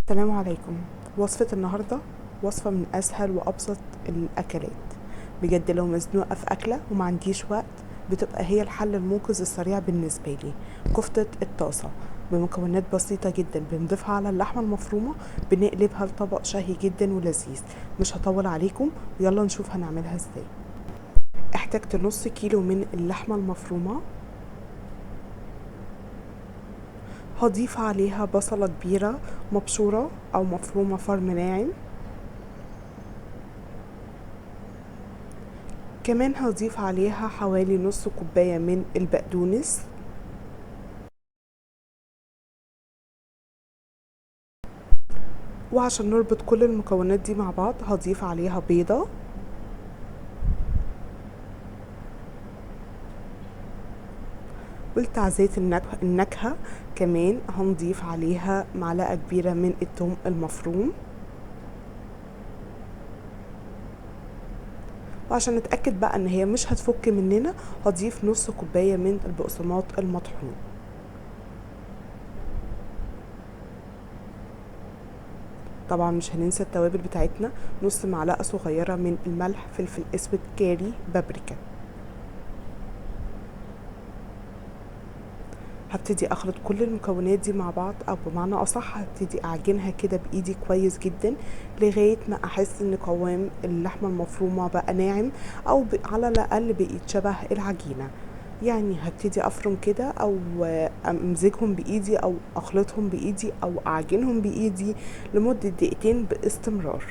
السلام عليكم. وصفة النهاردة وصفة من أسهل وأبسط الأكلات. بجد لو مزنوقة في أكلة وما عنديش وقت بتبقى هي الحل المنقذ السريع بالنسبة لي. كفتة الطاسة بمكونات بسيطة جدا بنضيفها على اللحمة المفرومة، بنقلبها لطبق شهي جدا ولذيذ. مش هطول عليكم، يلا نشوف هنعملها ازاي. احتجت نص كيلو من اللحمة المفرومة. هضيف عليها بصلة كبيرة مبشورة أو مفرومة فرم ناعم. كمان هضيف عليها حوالي نص كوباية من البقدونس، وعشان نربط كل المكونات دي مع بعض هضيف عليها بيضة، ولتعزية النكهة كمان هنضيف عليها معلقة كبيرة من الثوم المفروم. وعشان نتأكد بقى ان هي مش هتفك مننا هضيف نص كوباية من البقسماط المطحون. طبعا مش هننسى التوابل بتاعتنا، نص معلقة صغيرة من الملح، فلفل اسود، كاري، بابريكا. هبتدي اخلط كل المكونات دي مع بعض، او بمعنى اصح هبتدي اعجنها كده بايدي كويس جدا لغايه ما احس ان قوام اللحمه المفرومه بقى ناعم، او على الاقل بقيت شبه العجينه. يعني هبتدي افرم كده او امزجهم بايدي او اخلطهم بايدي او اعجنهم بايدي لمده دقيقتين باستمرار.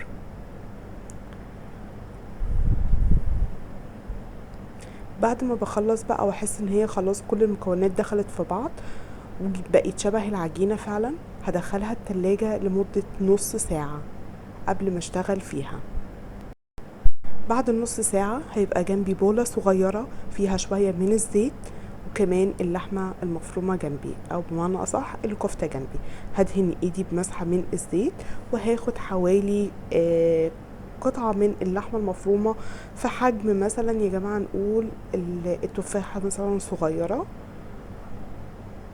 بعد ما بخلص بقى واحس ان هي خلاص كل المكونات دخلت في بعض وبقت شبه العجينة فعلا، هدخلها التلاجة لمدة نص ساعة قبل ما اشتغل فيها. بعد النص ساعة هيبقى جنبي بولة صغيرة فيها شوية من الزيت، وكمان اللحمة المفرومة جنبي، او بمعنى اصح الكفتة جنبي. هدهن ايدي بمسحة من الزيت، وهاخد حوالي قطعة من اللحمة المفرومة في حجم مثلا يا جماعة نقول التفاحة مثلا صغيرة.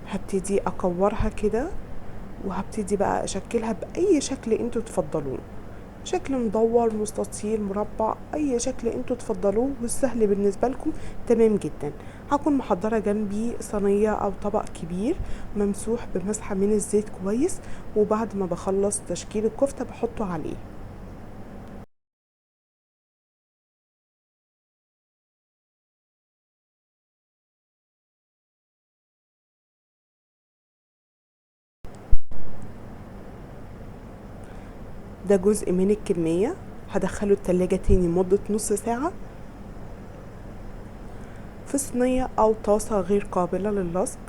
هبتدي اكورها كده، وهبتدي بقى اشكلها باي شكل انتوا تفضلوه، شكل مدور، مستطيل، مربع، اي شكل انتوا تفضلوه والسهل بالنسبه لكم تمام جدا. هكون محضره جنبي صينيه او طبق كبير ممسوح بمسحه من الزيت كويس، وبعد ما بخلص تشكيل الكفته بحطه عليه. ده جزء من الكميه، هدخله التلاجة تاني مدة نص ساعة في صينية أو طاسة غير قابلة للصق.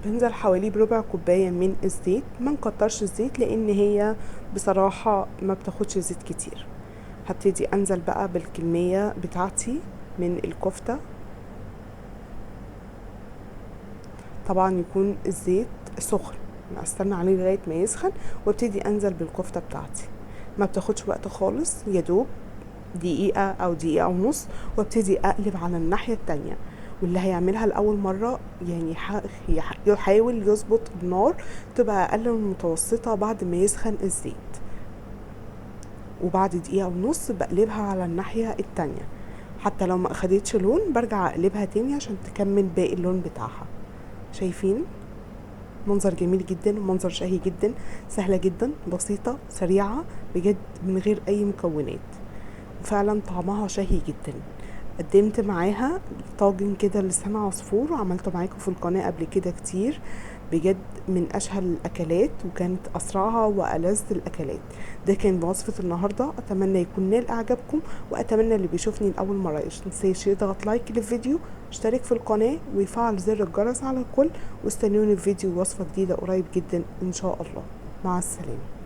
بنزل حوالي بربع كوباية من الزيت، ما نكترش الزيت لأن هي بصراحة ما بتاخدش زيت كتير. هبتدي أنزل بقى بالكمية بتاعتي من الكفتة. طبعا يكون الزيت سخن، استنى عليه لغاية ما يسخن وابتدي أنزل بالكفتة بتاعتي. ما بتاخدش وقت خالص، يدوب دقيقة أو دقيقة ونص، وابتدي أقلب على الناحية التانية. واللي هيعملها لأول مرة يعني يحاول يظبط النار تبقى أقل من المتوسطة بعد ما يسخن الزيت. وبعد دقيقة ونص بقلبها على الناحية التانية، حتى لو ما أخدتش لون برجع أقلبها تاني عشان تكمل باقي اللون بتاعها. شايفين منظر جميل جدا ومنظر شهي جدا، سهلة جدا، بسيطة، سريعة بجد من غير أي مكونات، وفعلا طعمها شهي جدا. قدمت معاها طاجن كده لسان عصفور، وعملته معاكم في القناة قبل كده كتير. بجد من اشهى الاكلات وكانت اسرعها والذ الاكلات. ده كان وصفة النهاردة، اتمنى يكون نال اعجابكم، واتمنى اللي بيشوفني لاول مرة متنساش يضغط لايك للفيديو، اشترك في القناة ويفعل زر الجرس على الكل، واستنوني في فيديو وصفة جديدة قريب جدا ان شاء الله. مع السلامة.